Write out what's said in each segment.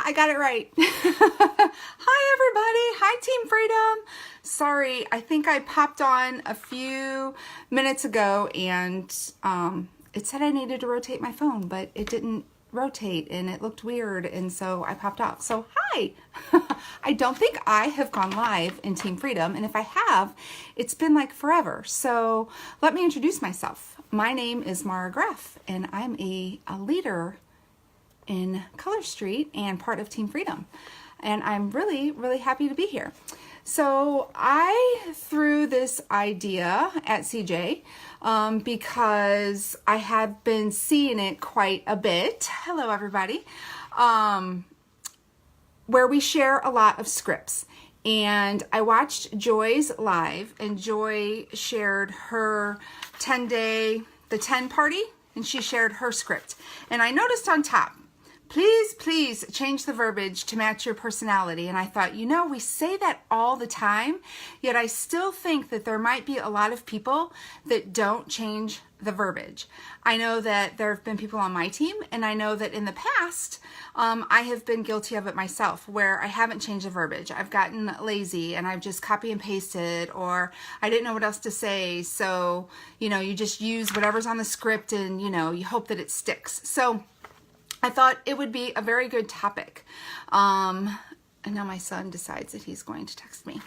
I got it right. Hi, everybody. Hi, Team Freedom. Sorry, I think I popped on a few minutes ago and it said I needed to rotate my phone, but it didn't rotate and it looked weird, and so I popped off. So, hi. I don't think I have gone live in Team Freedom, and if I have, it's been like forever. So, let me introduce myself. My name is Mara Graff, and I'm a leader in Color Street and part of Team Freedom. And I'm really happy to be here. So I threw this idea at CJ because I have been seeing it quite a bit. Hello, everybody. Where we share a lot of scripts. And I watched Joy's live, and Joy shared her 10-day, the 10 party, and she shared her script. And I noticed on top, please change the verbiage to match your personality. And I thought, we say that all the time, yet I still think that there might be a lot of people that don't change the verbiage. I know that there have been people on my team, and I know that in the past, I have been guilty of it myself, where I haven't changed the verbiage. I've gotten lazy and I've just copy and pasted, or I didn't know what else to say. So, you just use whatever's on the script and, you hope that it sticks. So I thought it would be a very good topic. And now my son decides that he's going to text me.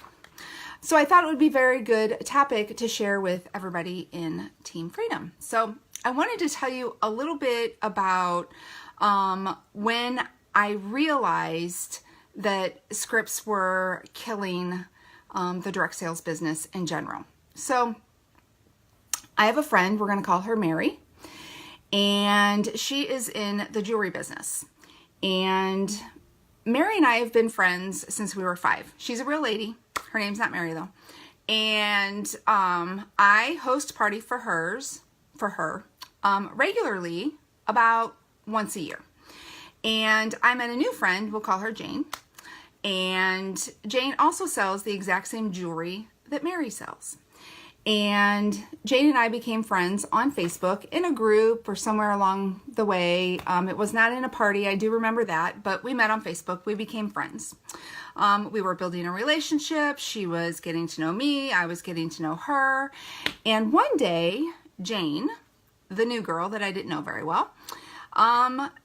So I thought it would be a very good topic to share with everybody in Team Freedom. So I wanted to tell you a little bit about when I realized that scripts were killing the direct sales business in general. So I have a friend, we're going to call her Mary. And she is in the jewelry business. And Mary and I have been friends since we were 5. She's a real lady. Her name's not Mary, though. And I host party for her regularly, about once a year. And I met a new friend, we'll call her Jane. And Jane also sells the exact same jewelry that Mary sells. And Jane and I became friends on Facebook in a group or somewhere along the way. It was not in a party, I do remember that, but we met on Facebook. We became friends. We were building a relationship. She was getting to know me. I was getting to know her. And one day, Jane, the new girl that I didn't know very well,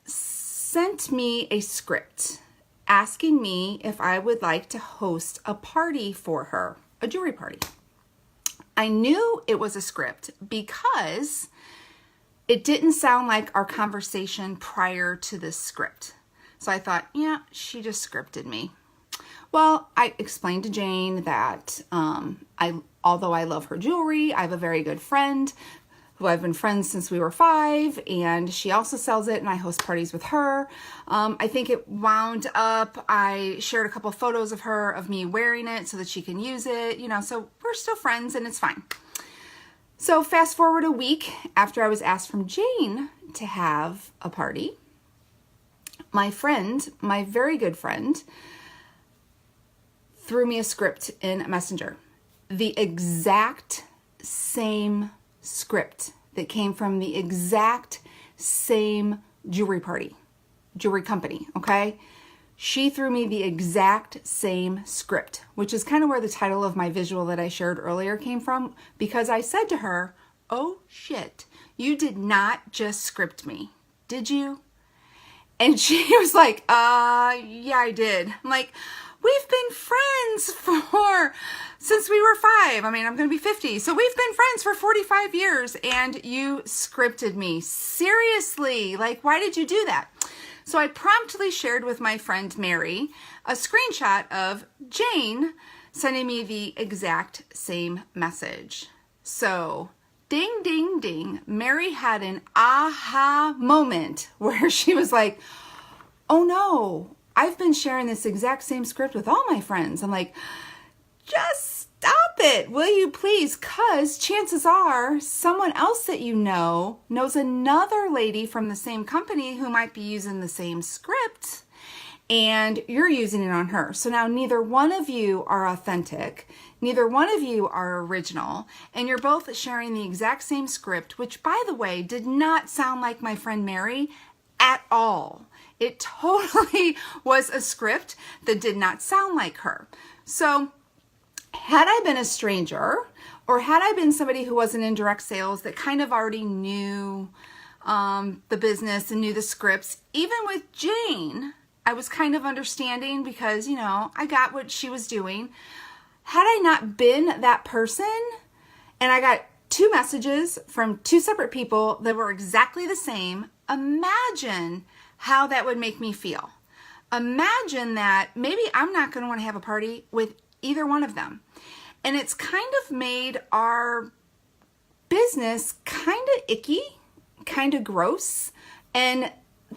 sent me a script asking me if I would like to host a party for her, a jewelry party. I knew it was a script because it didn't sound like our conversation prior to this script. So I thought, she just scripted me. Well, I explained to Jane that although I love her jewelry, I have a very good friend who I've been friends since we were 5, and she also sells it, and I host parties with her. I think it wound up, I shared a couple photos of her, of me wearing it so that she can use it, so we're still friends and it's fine. So fast forward a week after I was asked from Jane to have a party, my friend, my very good friend, threw me a script in Messenger. The exact same script that came from the exact same jewelry company, okay? She threw me the exact same script, which is kind of where the title of my visual that I shared earlier came from, because I said to her, oh shit, you did not just script me, did you? And she was like, yeah, I did. I'm like, we've been friends since we were 5. I mean, I'm going to be 50. So we've been friends for 45 years and you scripted me. Seriously? Like, why did you do that? So I promptly shared with my friend Mary a screenshot of Jane sending me the exact same message. So ding, ding, ding. Mary had an aha moment where she was like, oh no, I've been sharing this exact same script with all my friends. I'm like, just stop it, will you please? Because chances are someone else that you know knows another lady from the same company who might be using the same script, and you're using it on her. So now neither one of you are authentic. Neither one of you are original, and you're both sharing the exact same script, which, by the way, did not sound like my friend Mary at all. It totally was a script that did not sound like her. So had I been a stranger, or had I been somebody who wasn't in direct sales that kind of already knew the business and knew the scripts, even with Jane, I was kind of understanding because, you know, I got what she was doing. Had I not been that person, and I got 2 messages from 2 separate people that were exactly the same, imagine how that would make me feel. Imagine that maybe I'm not going to want to have a party with either one of them. And it's kind of made our business kind of icky, kind of gross. And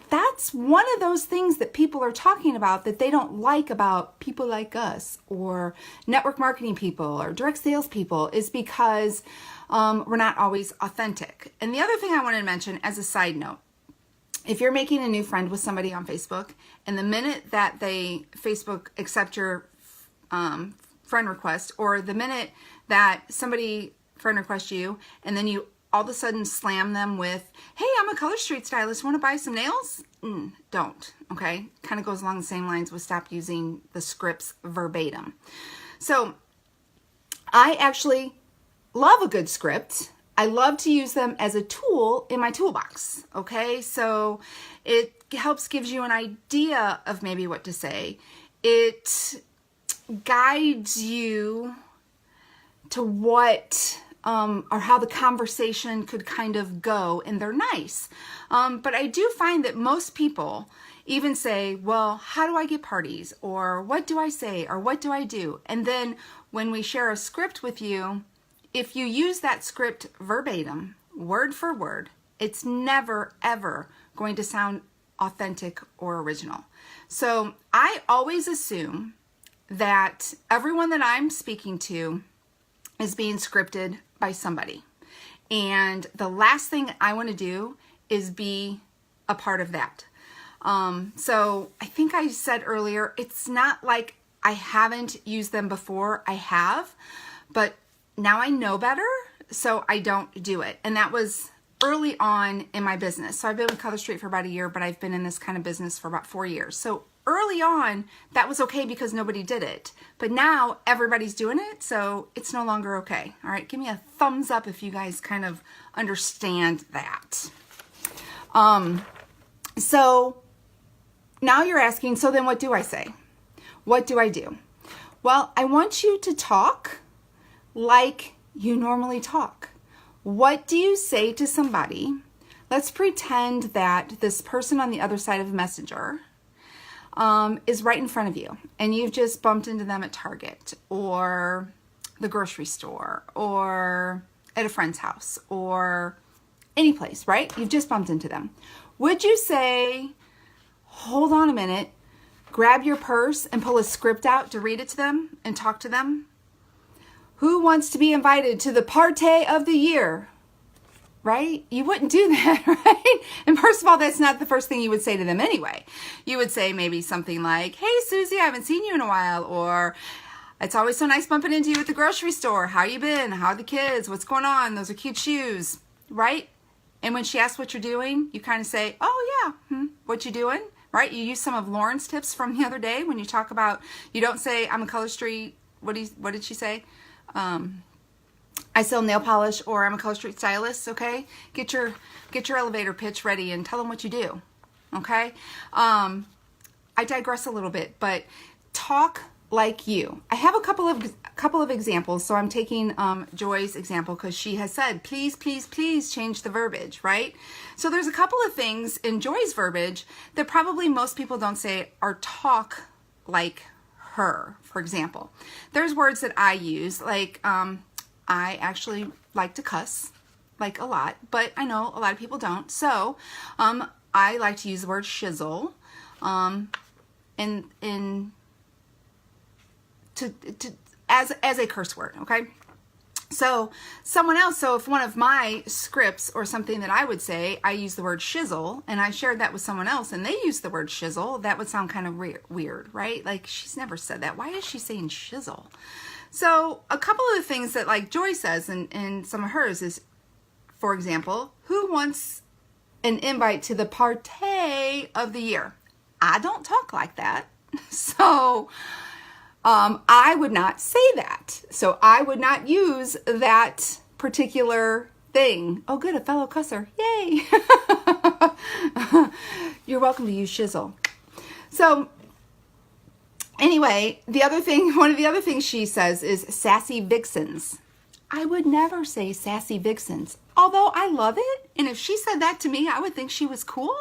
that's one of those things that people are talking about that they don't like about people like us or network marketing people or direct sales people, is because we're not always authentic. And the other thing I wanted to mention as a side note, if you're making a new friend with somebody on Facebook, and the minute that they Facebook accept your friend request, or the minute that somebody friend requests you and then you all of a sudden slam them with, hey, I'm a Color Street stylist, want to buy some nails? Don't, okay? Kind of goes along the same lines with stop using the scripts verbatim. So I actually love a good script. I love to use them as a tool in my toolbox, okay? So it helps, gives you an idea of maybe what to say. It guides you to what or how the conversation could kind of go, and they're nice. But I do find that most people even say, well, how do I get parties? Or what do I say? Or what do I do? And then when we share a script with you, if you use that script verbatim, word for word, it's never, ever going to sound authentic or original. So I always assume that everyone that I'm speaking to is being scripted by somebody. And the last thing I want to do is be a part of that. So I think I said earlier, it's not like I haven't used them before. I have, but now I know better, so I don't do it. And that was early on in my business. So I've been with Color Street for about a year, but I've been in this kind of business for about 4 years. So early on, that was okay because nobody did it. But now everybody's doing it, so it's no longer okay. All right, give me a thumbs up if you guys kind of understand that. So now you're asking, so then what do I say? What do I do? Well, I want you to talk like you normally talk. What do you say to somebody? Let's pretend that this person on the other side of Messenger is right in front of you, and you've just bumped into them at Target or the grocery store or at a friend's house or any place, right? You've just bumped into them. Would you say, hold on a minute, grab your purse and pull a script out to read it to them and talk to them? Who wants to be invited to the party of the year? Right? You wouldn't do that, right? And first of all, that's not the first thing you would say to them anyway. You would say maybe something like, hey, Susie, I haven't seen you in a while. Or, it's always so nice bumping into you at the grocery store. How you been? How are the kids? What's going on? Those are cute shoes, right? And when she asks what you're doing, you kind of say, oh, yeah, what you doing? Right? You use some of Lauren's tips from the other day when you talk about, you don't say, I'm a Color Street, what did she say? I sell nail polish, or I'm a Color Street stylist, okay? Get your elevator pitch ready and tell them what you do, okay? I digress a little bit, but talk like you. I have a couple of examples, so I'm taking Joy's example because she has said, please, please, please change the verbiage, right? So there's a couple of things in Joy's verbiage that probably most people don't say or talk like her. For example, there's words that I use, like I actually like to cuss, like a lot, but I know a lot of people don't. So I like to use the word shizzle as a curse word, okay? So if one of my scripts or something that I would say, I use the word shizzle, and I shared that with someone else and they used the word shizzle, that would sound kind of weird, right? Like, she's never said that. Why is she saying shizzle? So a couple of the things that like Joy says in some of hers is, for example, who wants an invite to the party of the year? I don't talk like that. So I would not say that. So I would not use that particular thing. Oh, good, a fellow cusser. Yay. You're welcome to use shizzle. So anyway, one of the other things she says is sassy vixens. I would never say sassy vixens, although I love it. And if she said that to me, I would think she was cool.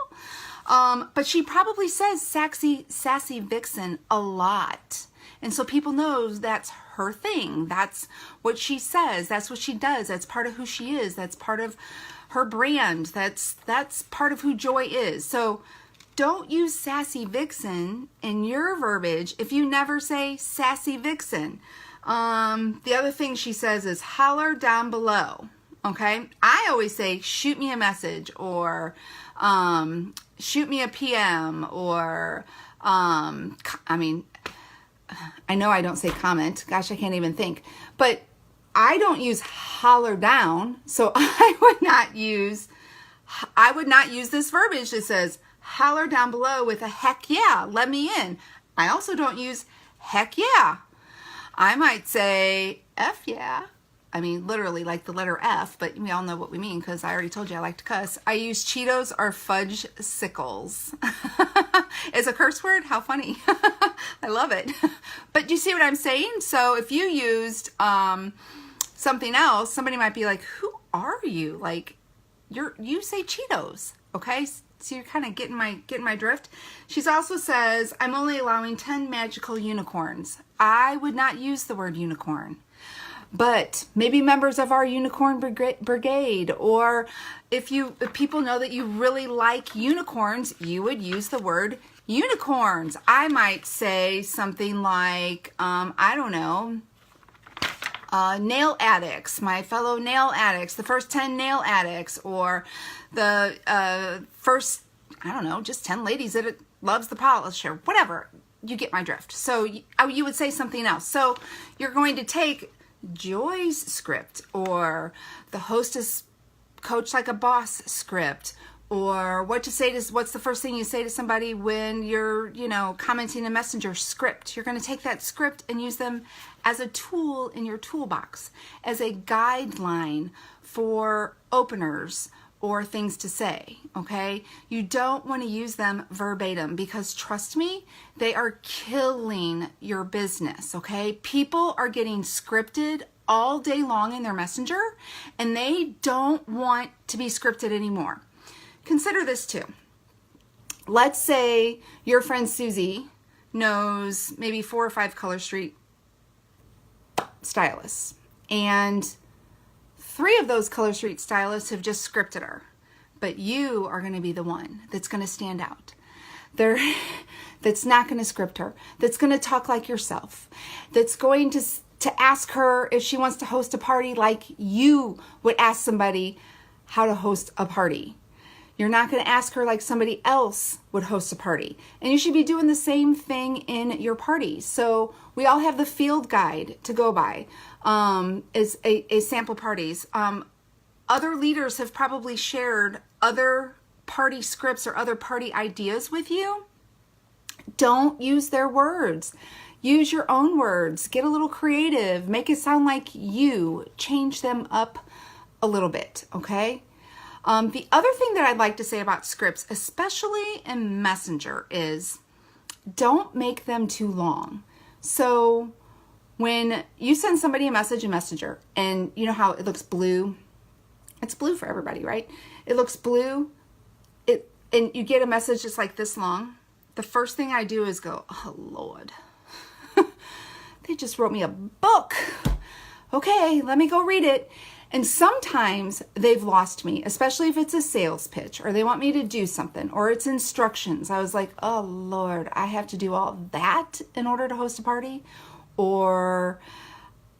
But she probably says sassy vixen a lot. And so people know that's her thing. That's what she says. That's what she does. That's part of who she is. That's part of her brand. That's part of who Joy is. So don't use sassy vixen in your verbiage if you never say sassy vixen. The other thing she says is holler down below. Okay. I always say, shoot me a message, or, shoot me a PM, or, I know I don't say comment. Gosh, I can't even think. But I don't use holler down. So I would not use this verbiage that says holler down below with a heck yeah, let me in. I also don't use heck yeah. I might say F yeah. I mean, literally like the letter F, but we all know what we mean because I already told you I like to cuss. I use Cheetos or fudge sickles. Is a curse word? How funny. I love it. But you see what I'm saying? So if you used something else, somebody might be like, who are you? Like, you say Cheetos, okay? So you're kind of getting my drift. She also says, I'm only allowing 10 magical unicorns. I would not use the word unicorn. But maybe members of our unicorn brigade, or if people know that you really like unicorns, you would use the word unicorns. I might say something like, I don't know, nail addicts, my fellow nail addicts, the first 10 nail addicts, or the first, I don't know, just 10 ladies that loves the polisher, whatever. You get my drift. So you would say something else. So you're going to take Joy's script, or the hostess coach like a boss script, or what's the first thing you say to somebody when you're, commenting a messenger script. You're going to take that script and use them as a tool in your toolbox, as a guideline for openers or things to say, okay? You don't want to use them verbatim because trust me, they are killing your business, okay? People are getting scripted all day long in their messenger and they don't want to be scripted anymore. Consider this too. Let's say your friend Susie knows maybe 4 or 5 Color Street stylists, and 3 of those Color Street stylists have just scripted her, but you are going to be the one that's going to stand out. That's not going to script her, that's going to talk like yourself, that's going to ask her if she wants to host a party like you would ask somebody how to host a party. You're not going to ask her like somebody else would host a party. And you should be doing the same thing in your party. So we all have the field guide to go by, is a sample parties. Other leaders have probably shared other party scripts or other party ideas with you. Don't use their words. Use your own words. Get a little creative. Make it sound like you. Change them up a little bit, okay? The other thing that I'd like to say about scripts, especially in Messenger, is don't make them too long. So when you send somebody a message in Messenger, and you know how it looks blue? It's blue for everybody, right? It looks blue, and you get a message just like this long. The first thing I do is go, oh, Lord. They just wrote me a book. Okay, let me go read it. And sometimes they've lost me, especially if it's a sales pitch or they want me to do something or it's instructions. I was like, oh, Lord, I have to do all that in order to host a party? Or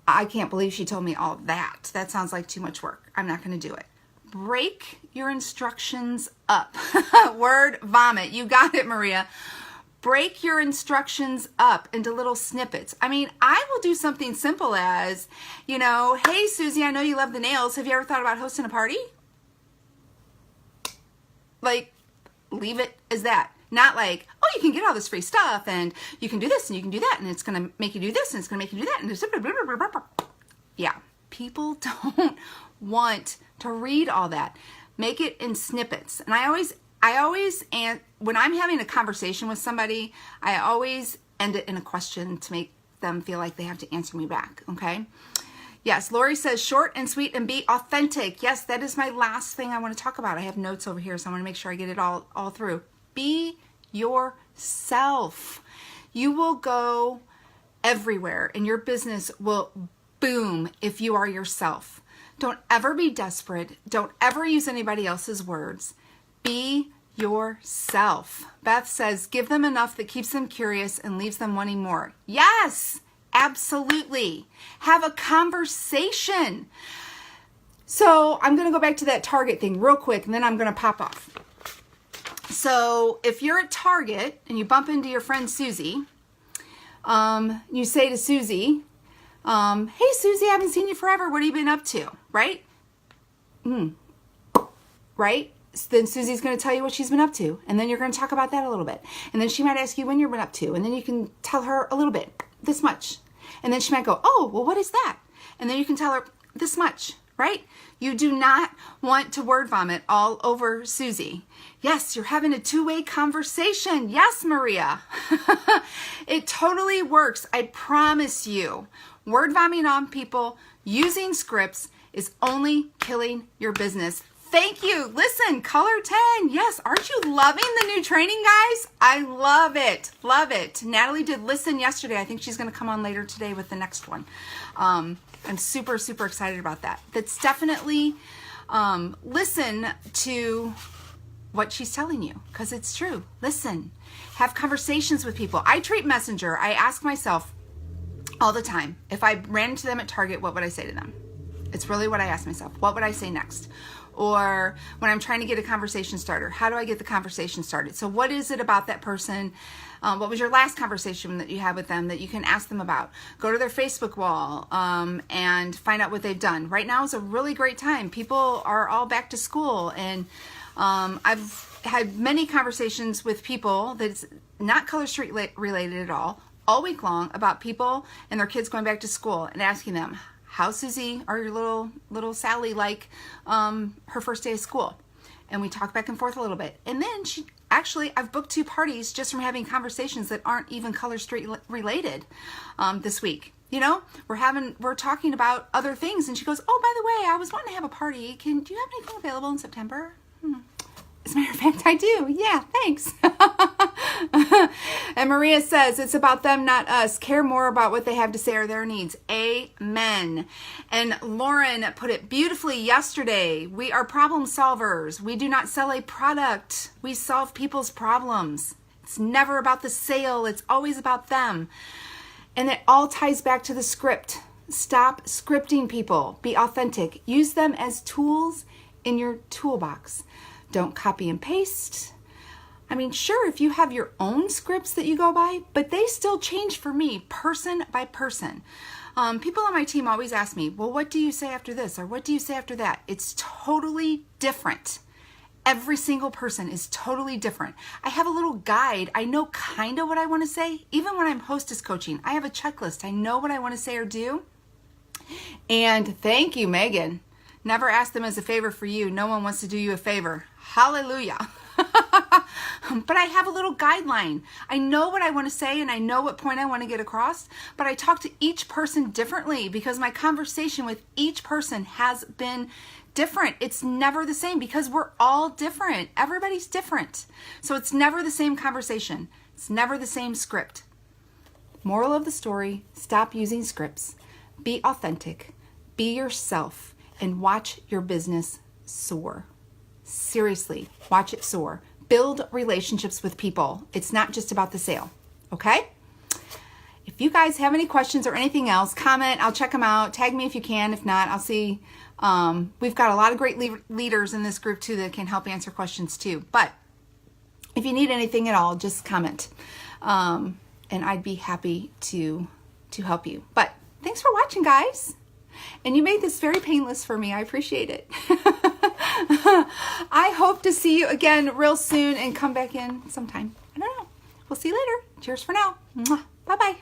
I can't believe she told me all that. That sounds like too much work. I'm not going to do it. Break your instructions up. Word vomit. You got it, Maria. Break your instructions up into little snippets. I mean, I will do something simple as, hey, Susie, I know you love the nails. Have you ever thought about hosting a party? Like, leave it as that. Not like, oh, you can get all this free stuff and you can do this and you can do that and it's going to make you do this and it's going to make you do that. And yeah, people don't want to read all that. Make it in snippets. And I always, and when I'm having a conversation with somebody, I always end it in a question to make them feel like they have to answer me back. Okay. Yes, Lori says short and sweet and be authentic. Yes, that is my last thing I want to talk about. I have notes over here, so I want to make sure I get it all through. Be yourself. You will go everywhere and your business will boom if you are yourself. Don't ever be desperate. Don't ever use anybody else's words. Be yourself. Beth says, give them enough that keeps them curious and leaves them wanting more. Yes, absolutely. Have a conversation. So I'm going to go back to that Target thing real quick, and then I'm going to pop off. So if you're at Target and you bump into your friend Susie, you say to Susie, hey, Susie, I haven't seen you forever. What have you been up to? Right? Right? Then Susie's going to tell you what she's been up to. And then you're going to talk about that a little bit. And then she might ask you when you've been up to. And then you can tell her a little bit, this much. And then she might go, oh, well, what is that? And then you can tell her this much, right? You do not want to word vomit all over Susie. Yes, you're having a two-way conversation. Yes, Maria. It totally works. I promise you. Word vomiting on people using scripts is only killing your business. Thank you. Listen, Color 10. Yes. Aren't you loving the new training, guys? I love it. Love it. Natalie did listen yesterday. I think she's going to come on later today with the next one. I'm super, super excited about that. That's definitely listen to what she's telling you because it's true. Listen. Have conversations with people. I treat Messenger. I ask myself all the time, if I ran into them at Target, what would I say to them? It's really what I ask myself. What would I say next? Or when I'm trying to get a conversation starter, how do I get the conversation started? So what is it about that person? What was your last conversation that you had with them that you can ask them about? Go to their Facebook wall and find out what they've done. Right now is a really great time. People are all back to school, and I've had many conversations with people that's not Color Street related at all week long about people and their kids going back to school and asking them, how's Susie or your little Sally like her first day of school? And we talk back and forth a little bit. And then I've booked 2 parties just from having conversations that aren't even Color Street related this week. You know, we're talking about other things, and she goes, oh, by the way, I was wanting to have a party. Do you have anything available in September? As a matter of fact, I do. Yeah, thanks. And Maria says, it's about them, not us. Care more about what they have to say or their needs. Amen. And Lauren put it beautifully yesterday. We are problem solvers. We do not sell a product. We solve people's problems. It's never about the sale. It's always about them. And it all ties back to the script. Stop scripting people. Be authentic. Use them as tools in your toolbox. Don't copy and paste. I mean, sure, if you have your own scripts that you go by, but they still change for me, person by person. People on my team always ask me, well, what do you say after this? Or what do you say after that? It's totally different. Every single person is totally different. I have a little guide. I know kind of what I want to say. Even when I'm hostess coaching, I have a checklist. I know what I want to say or do. And thank you, Megan. Never ask them as a favor for you. No one wants to do you a favor. Hallelujah. But I have a little guideline. I know what I want to say and I know what point I want to get across, but I talk to each person differently because my conversation with each person has been different. It's never the same because we're all different. Everybody's different. So it's never the same conversation. It's never the same script. Moral of the story, stop using scripts. Be authentic. Be yourself and watch your business soar. Seriously, watch it soar. Build relationships with people. It's not just about the sale, okay? If you guys have any questions or anything else, comment. I'll check them out. Tag me if you can. If not, I'll see. We've got a lot of great leaders in this group too that can help answer questions too. But if you need anything at all, just comment. And I'd be happy to help you. But thanks for watching, guys. And you made this very painless for me. I appreciate it. I hope to see you again real soon and come back in sometime. We'll see you later. Cheers for now. Bye-bye.